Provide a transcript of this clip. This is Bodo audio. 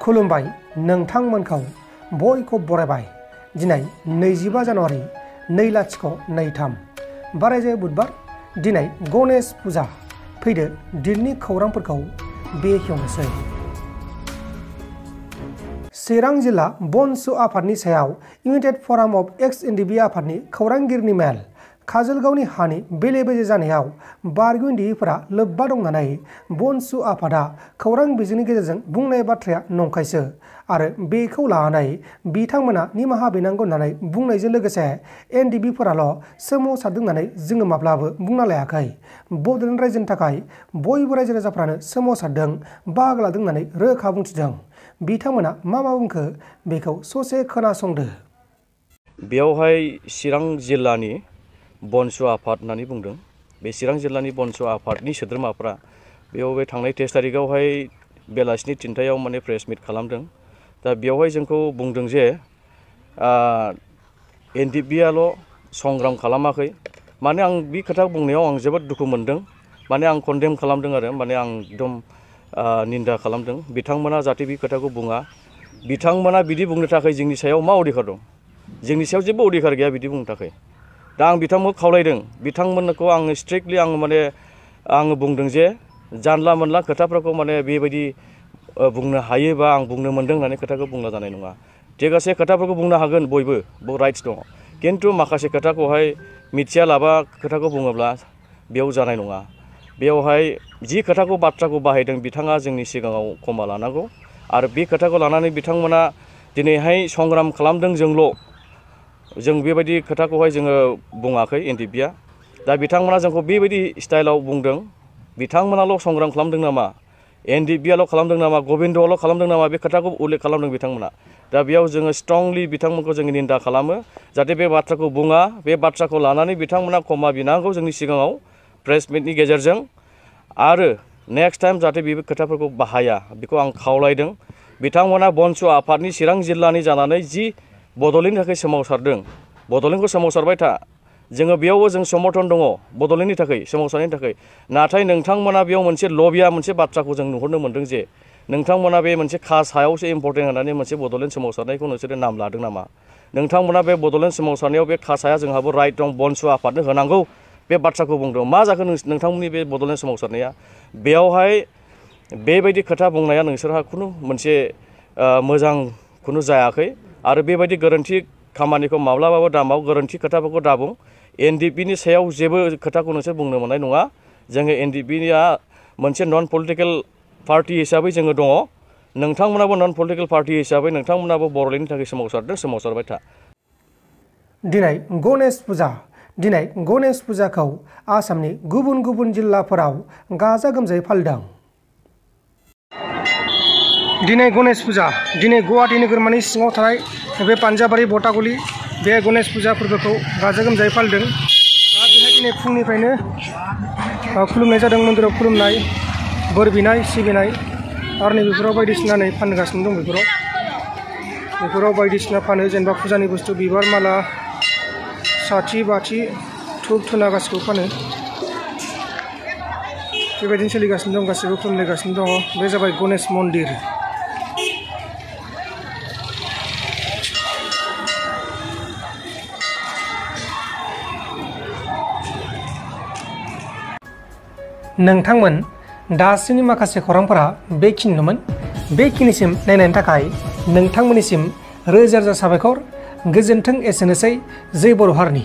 खुलुमबाय नोंथांमोनखौ बयखौ बरायबाय। दिनै 25 जानुवारि 2023 बारायजाय बुधबार। दिनै गणेश फुजा। फैदो दिननि खौरांफोरखौ बेखेवनोसै। चिरां जिल्ला बonsua आफादनि सायाव इउनाइटेड फराम अफ एक्स एनडिबि आफादनि खौरांगिरिनि मेल। काजलगावनि हानि बेले बेजे जानायाव बारग' एनडिबिफोरा लोब्बा दं होननानै बonsua आफादा खौरां बिजोंनि गेजेरजों बुंनाय बाथ्राया नंखायसो आरो बेखौ लानानै बिथांमोना निमाहा बिनांगौ होननानै बुंनायजों लोगोसे एनडिबिफोराल' सोमावसारदों होननानै जोङो माब्लाबो बुंना लायाखै। बड'लेण्ड रायजोनि थाखाय बयबो रायजो राजाफ्रानो सोमावसारदों, बाहागो लादों होननानै रोखा बुंथिदों। बिथांमोना मा बुंखो बेखौ ससे खोनासंदो। बेयावहाय चिरां जिल्लानि बonsua आफाद होननानै बुंदों। बे चिरां जिल्लानि बonsua आफादनि सोद्रोमाफ्रा बेयाव बे थांनाय 23 तारिखआवहाय बेलासिनि 3टायाव माने प्रेस मिट खालामदों। दा बेयावहाय जोंखौ बुंदों जे एनडिबिआल' संग्राम खालामाखै। माने आं बे खोथा बुंनायाव आं जोबोद दुखु मोनदों। माने आं कन्डेम खालामदों आरो माने आं एकदम निन्दा खालामदों। बिथांमोना जाहाथे बे खोथाखौ बुङा। बिथांमोना बिदि बुंनो थाखाय जोंनि सायाव मा अधिकार दं? जोंनि सायाव जेबो अधिकार गैया बिदि बुंनो थाखाय। दा आं बिथांमोनखौ खावलायदों, बिथांमोनखौ आङो स्ट्रिक्टलि आङो बुंदों जे जानला मोनला खोथाफोरखौ माने बेबायदि बुंनो हायोबा आं बुंनो मोनदों होननानै खोथाखौ बुंला जानाय नङा। थिगासे खोथाफोरखौ बुंनो हागोन, बयबो राइट्स दङ। खिन्थु माखासे खोथाखौहाय मिथिया लाबा खोथाखौ बुङोब्ला बेयाव जानाय नङा। बेयावहाय जि बाथ्राखौ बाहायदों बिथाङा जोंनि सिगाङाव क्षमा लानांगौ आरो बे खोथाखौ लानानै बिथांमोना दिनैहाय संग्राम खालामदों जों बेबायदि खोथाखौहाय जोङो बुङाखै एनडिबिआ। दा बिथांमोना जोंखौ बेबायदि स्टाइलाव बुंदों। बिथांमोनाल' संग्राम खालामदों नामा? एनडिबिआल' खालामदों नामा? गबिन्दआल' खालामदों नामा? बे खोथाखौ उल्लेख खालामदों बिथांमोना। दा बेयाव जोङो स्ट्रंलि बिथांमोनखौ जोङो निन्दा खालामो। जाहाथे बे बाथ्राखौ बुङा, बे बाथ्राखौ लानानै बिथांमोना क्षमा बिनांगौ जोंनि सिगाङाव प्रेस मिटनि गेजेरजों। आरो नेक्स्ट टाइम जाहाथे बे खोथाफोरखौ बाहाया बेखौ आं खावलायदों। बिथांमोना बonsua आफादनि चिरां जिल्लानि जानानै जि बड'लेण्डनि थाखाय सोमावसारदों, बड'लेण्डखौ सोमावसारबाय था। जोङो बेयावबो जों समर्थन दङ बड'लेण्डनि थाखाय, सोमावसारनायनि थाखाय। नाथाय नोंथांमोना बेयाव मोनसे लबिया मोनसे बाथ्राखौ जों नुहुरनो मोनदों जे नोंथांमोना बे मोनसे सायावसो इम्पर्टेन्ट होननानै मोनसे बड'लेण्ड सोमावसारनायखौ नोंसोरो नाम लादों नामा? नोंथांमोना बे बड'लेण्ड सोमावसारनायाव बे साया जोंहाबो राइट दं, बonsua आफादनो होनांगौ बे बाथ्राखौ बुंदों। मा जाखो नोंथांमोननि बे बड'लेण्ड सोमावसारनाया? बेयावहाय बेबायदि खोथा बुंनाया नोंसोरहा खुनु मोनसे मोजां जायाखै आरो बेबायदि गोरोन्थि खामानिखौ माब्लाबाबो दामाव, गोरोन्थि खोथाफोरखौ दाबुं। एनडिबिनि सायाव जेबो खोथाखौ नोंसोर बुंनो मोननाय नङा। जोङो एनडिबिआ मोनसे नन पलिटिकेल पार्टि हिसाबै जोङो दङ। नोंथांमोनाबो नन पलिटिकेल पार्टि हिसाबै नोंथांमोनाबो बड'लेण्डनि थाखाय सोमावसारदों, सोमावसारबाय था। दिनै गणेश फुजा। दिनै गणेश फुजाखौ आसामनि गुबुन गुबुन जिल्लाफोराव गाजा गोमजायै फालिदों। दिनै गणेश फुजा। दिनै गुवाहाटी नोगोरमानि सिङाव थानाय बे पान्जाबारि बटागुलि बे गणेश फुजा फोरबोखौ गाजा गोमजायै फालिदों। दा बेहाय दिनै फुंनिफ्रायनो खुलुमनाय जादों, मन्दिराव खुलुमनाय, बोर बिनाय, सिबिनाय आरो नैबेफोराव बायदिसिना नै फानगासिनो दं। बेफोराव बायदिसिना फानो, जेनेबा फुजानि बुस्थु, बिबार माला, साथि बाथि, धुप धुना गासिखौबो फानो। बेबायदिनो सोलिगासिनो दं, गासिबो खुलुमलायगासिनो दङ। बे जाबाय गणेश मन्दिर। नोंथांमोन दासिमनि माखासे खौरांफोरा बेखिनिनोमोन। बेखिनिसिम नायनायनि थाखाय नोंथांमोननिसिम रोजा रोजा साबायखर। गोजोन्थों। एसेनोसै। जै बर' हारिनि।